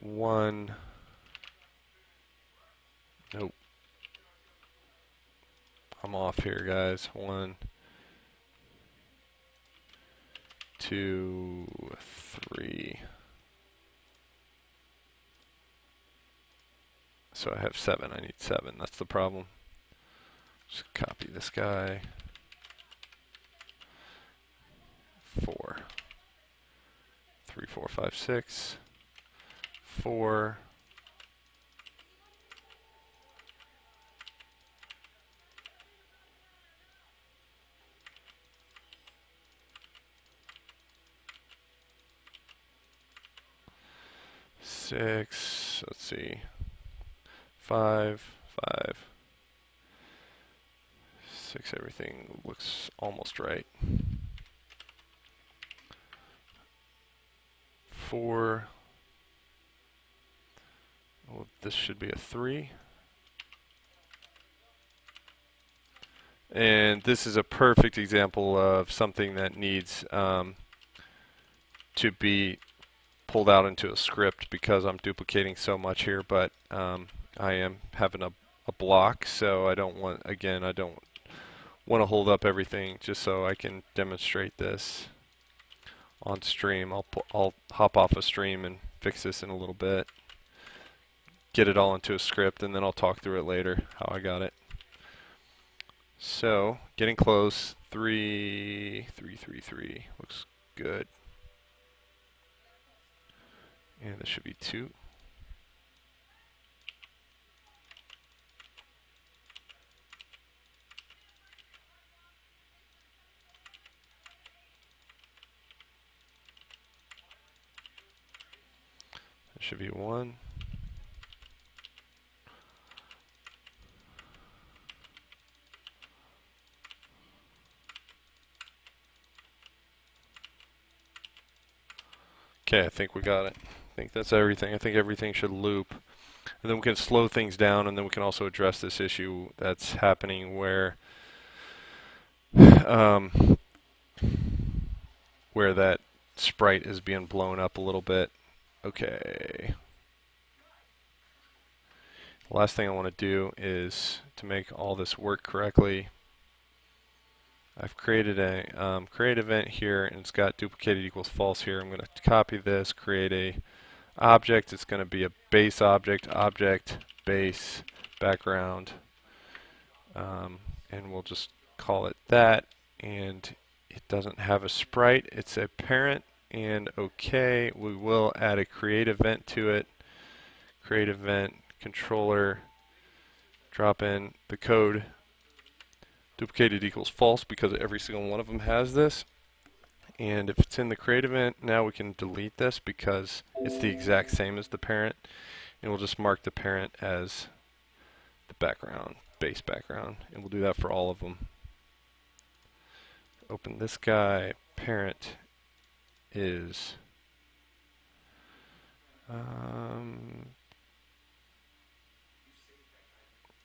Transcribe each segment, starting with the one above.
1. Nope. I'm off here, guys. 1, 2, 3. So I have 7. I need 7. That's the problem. Just copy this guy. 4. 3, 4, 5, 6. 4. 6. Let's see. 5, 5. 6. Everything looks almost right. 4. Well, this should be a 3. And this is a perfect example of something that needs to be pulled out into a script because I'm duplicating so much here, but I am having a block, so I don't want, again, I don't want to hold up everything just so I can demonstrate this on stream. I'll hop off a stream and fix this in a little bit, get it all into a script, and then I'll talk through it later how I got it. So getting close. 3, 3, 3, 3 looks good. And this should be 2. That should be 1. Okay, I think we got it. I think that's everything. I think everything should loop. And then we can slow things down, and then we can also address this issue that's happening where that sprite is being blown up a little bit. Okay. The last thing I want to do is to make all this work correctly. I've created a create event here, and it's got duplicated equals false here. I'm going to copy this, create a object. It's going to be a base object, base, background, and we'll just call it that. And it doesn't have a sprite. It's a parent, and okay, we will add a create event to it. Create event, controller, drop in the code. Duplicated equals false because every single one of them has this. And if it's in the create event, now we can delete this because it's the exact same as the parent. And we'll just mark the parent as the background, base background. And we'll do that for all of them. Open this guy. Parent is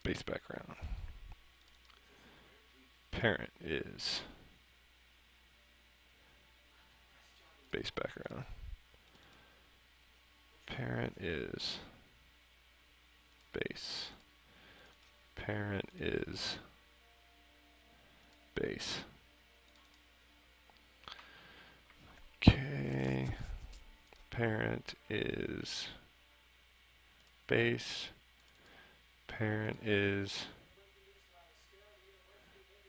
base background. Parent is base background. Parent is base. Parent is base. Okay. Parent is base. Parent is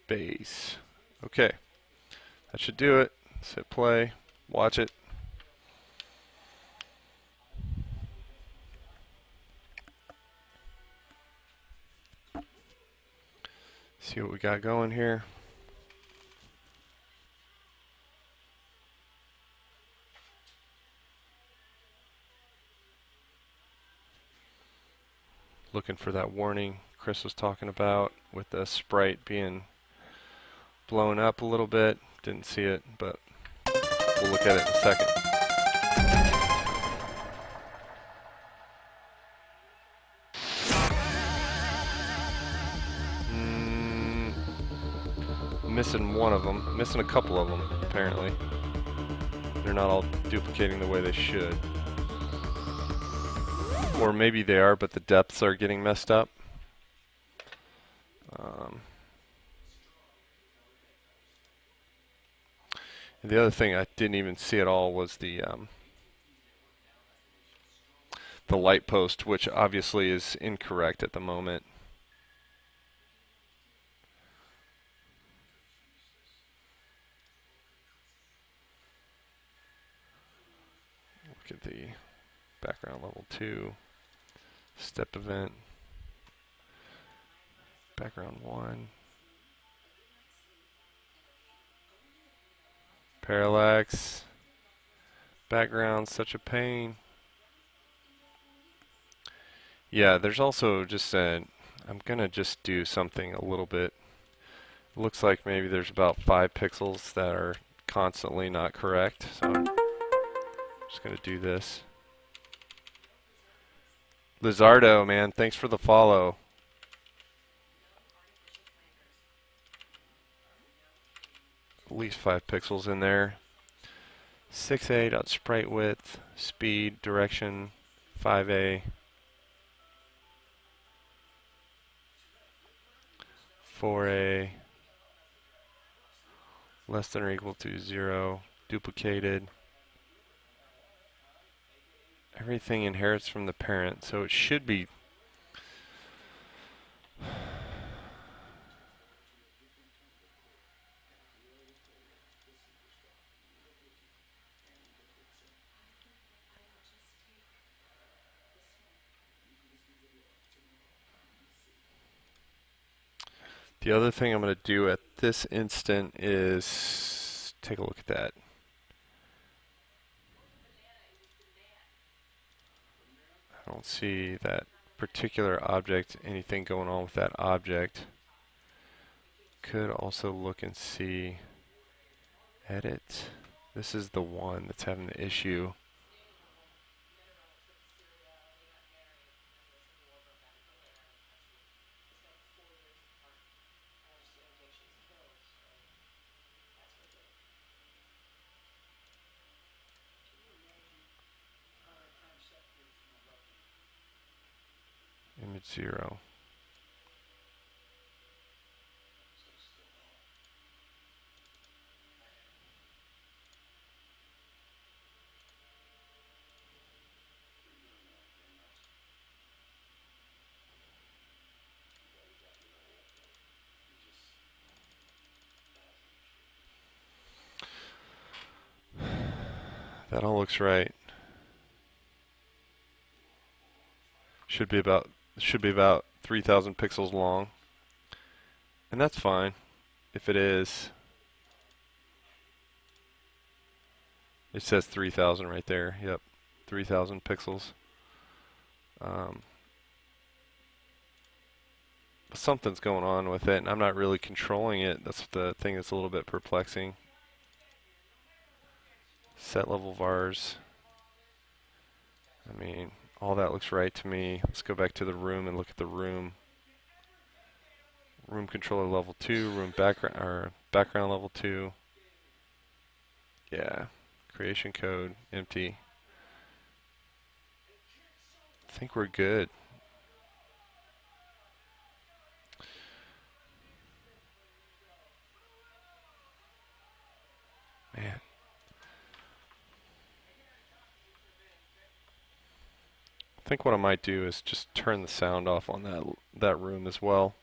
base. Okay, that should do it. Let's hit play, watch it. See what we got going here. Looking for that warning Chris was talking about with the sprite being blown up a little bit. Didn't see it, but we'll look at it in a second. Missing one of them. Missing a couple of them, apparently. They're not all duplicating the way they should. Or maybe they are, but the depths are getting messed up. And the other thing I didn't even see at all was the light post, which obviously is incorrect at the moment. Look at the background level 2, step event, background 1, parallax, background, such a pain. Yeah, there's also just I'm going to just do something a little bit. Looks like maybe there's about 5 pixels that are constantly not correct. So I'm just going to do this. Lizardo, man, thanks for the follow. At least 5 pixels in there. 6A sprite width, speed, direction, 5A. 4A, less than or equal to 0, duplicated. Everything inherits from the parent, so it should be the other thing I'm going to do at this instant is take a look at that. I don't see that particular object, anything going on with that object. Could also look and see edit. This is the one that's having the issue. Image 0. That all looks right. Should be about 3,000 pixels long. And that's fine if it is. It says 3,000 right there. Yep, 3,000 pixels. Something's going on with it, and I'm not really controlling it. That's the thing that's a little bit perplexing. Set level vars. I mean, all that looks right to me. Let's go back to the room and look at the room. Room controller level 2, room background level 2. Yeah, creation code empty. I think we're good. Man. I think what I might do is just turn the sound off on that room as well.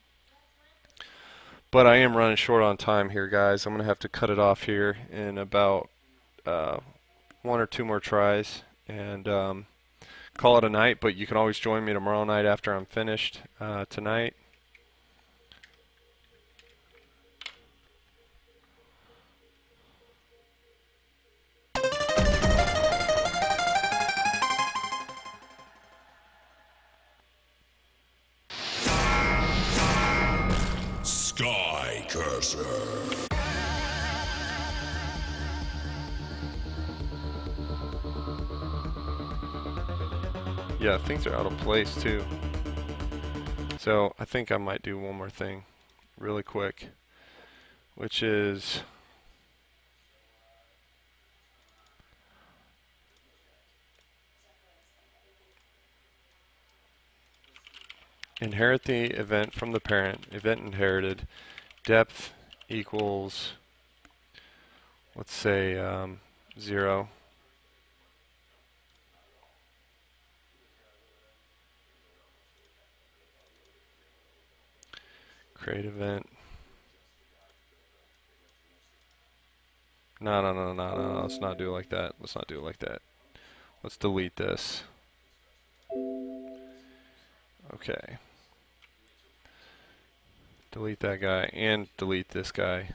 But I am running short on time here, guys. I'm going to have to cut it off here in about 1 or 2 more tries and call it a night. But you can always join me tomorrow night after I'm finished tonight. Skycurser. Yeah, things are out of place too. So I think I might do one more thing really quick, which is inherit the event from the parent, event inherited, depth equals, let's say 0. Create event. No, let's not do it like that. Let's not do it like that. Let's delete this. Okay. Delete that guy and delete this guy.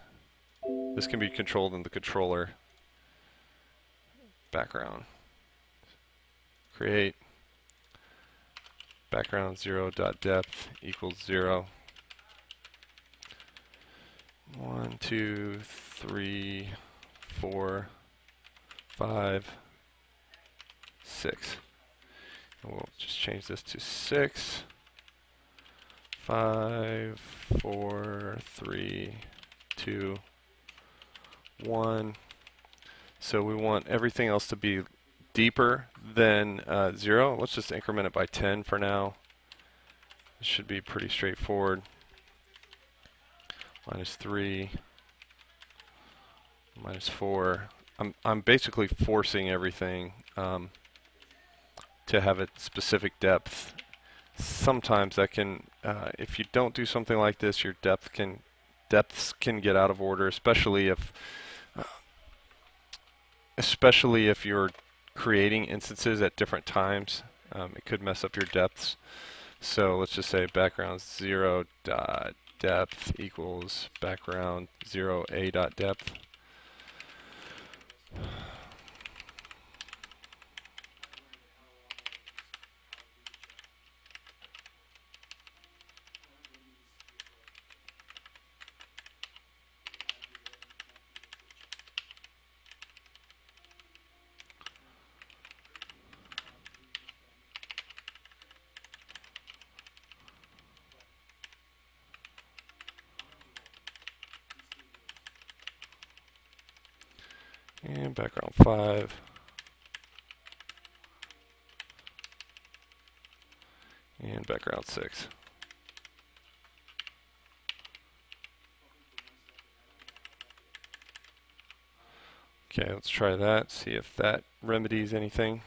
This can be controlled in the controller. Background. Create background 0.depth equals 0. 1, 2, 3, 4, 5, 6. And we'll just change this to 6, 5, 4, 3, 2, 1. So we want everything else to be deeper than 0. Let's just increment it by 10 for now. This should be pretty straightforward. -3, -4. I'm basically forcing everything to have a specific depth. Sometimes that can, if you don't do something like this, your depths can get out of order, especially if you're creating instances at different times. It could mess up your depths. So let's just say background 0.depth equals background 0a.depth. And background 5. And background 6. Okay, let's try that, see if that remedies anything.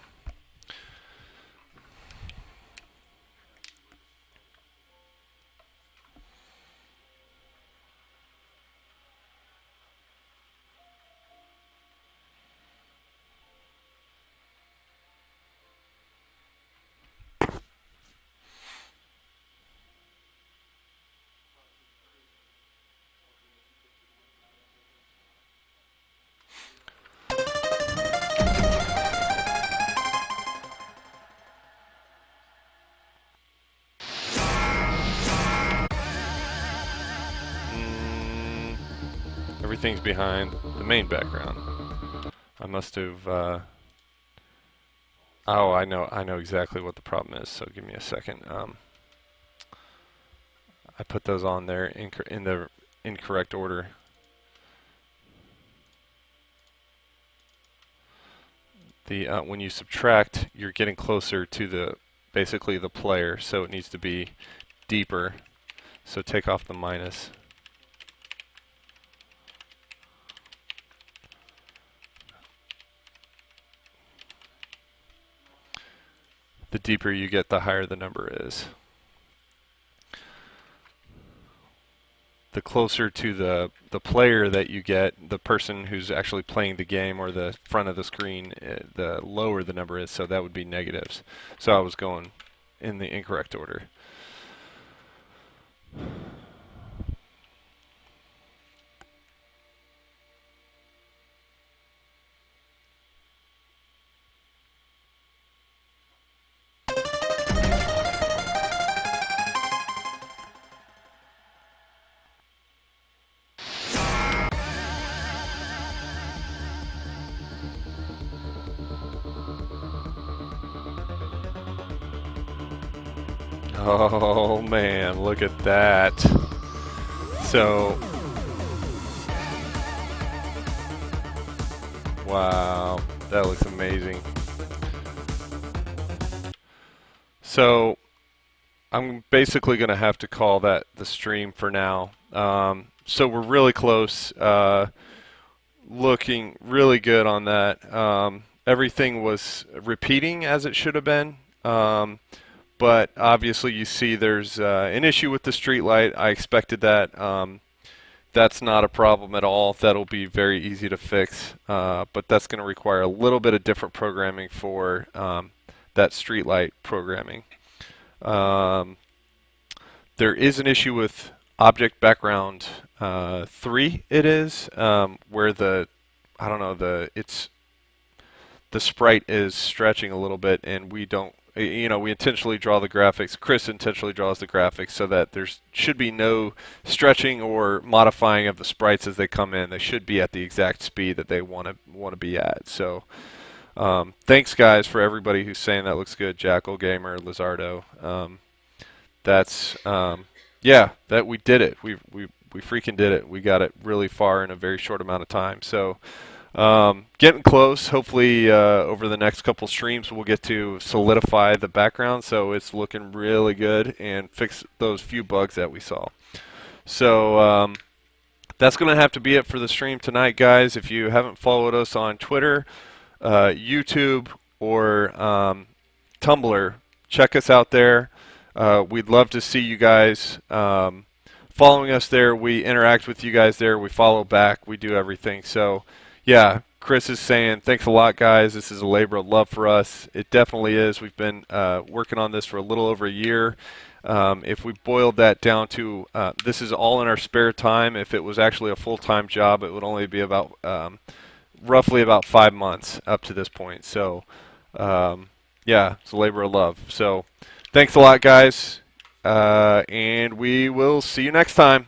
Everything's behind the main background. I must have, oh, I know exactly what the problem is, so give me a second. I put those on there in the incorrect order. When you subtract, you're getting closer to basically the player, so it needs to be deeper. So take off the minus. The deeper you get, the higher the number is. The closer to the player that you get, the person who's actually playing the game or the front of the screen, the lower the number is, so that would be negatives. So I was going in the incorrect order. Oh man, look at that. So, wow, that looks amazing. So, I'm basically going to have to call that the stream for now. So we're really close. Looking really good on that. Everything was repeating as it should have been. But obviously you see there's an issue with the street light. I expected that. That's not a problem at all. That'll be very easy to fix, but that's going to require a little bit of different programming for that streetlight programming. There is an issue with object background 3. It is where the the sprite is stretching a little bit, and we don't. We intentionally draw the graphics. Chris intentionally draws the graphics so that there should be no stretching or modifying of the sprites as they come in. They should be at the exact speed that they want to be at. So, thanks guys for everybody who's saying that looks good. Jackal Gamer, Lizardo. Yeah, that we did it. We freaking did it. We got it really far in a very short amount of time. So. Getting close. Hopefully over the next couple streams we'll get to solidify the background so it's looking really good and fix those few bugs that we saw. So that's going to have to be it for the stream tonight, guys. If you haven't followed us on Twitter, YouTube, or Tumblr, check us out there. We'd love to see you guys following us there. We interact with you guys there. We follow back. We do everything. So yeah, Chris is saying, thanks a lot, guys. This is a labor of love for us. It definitely is. We've been working on this for a little over a year. If we boiled that down to, this is all in our spare time. If it was actually a full-time job, it would only be about, roughly about 5 months up to this point. So, yeah, it's a labor of love. So, thanks a lot, guys, and we will see you next time.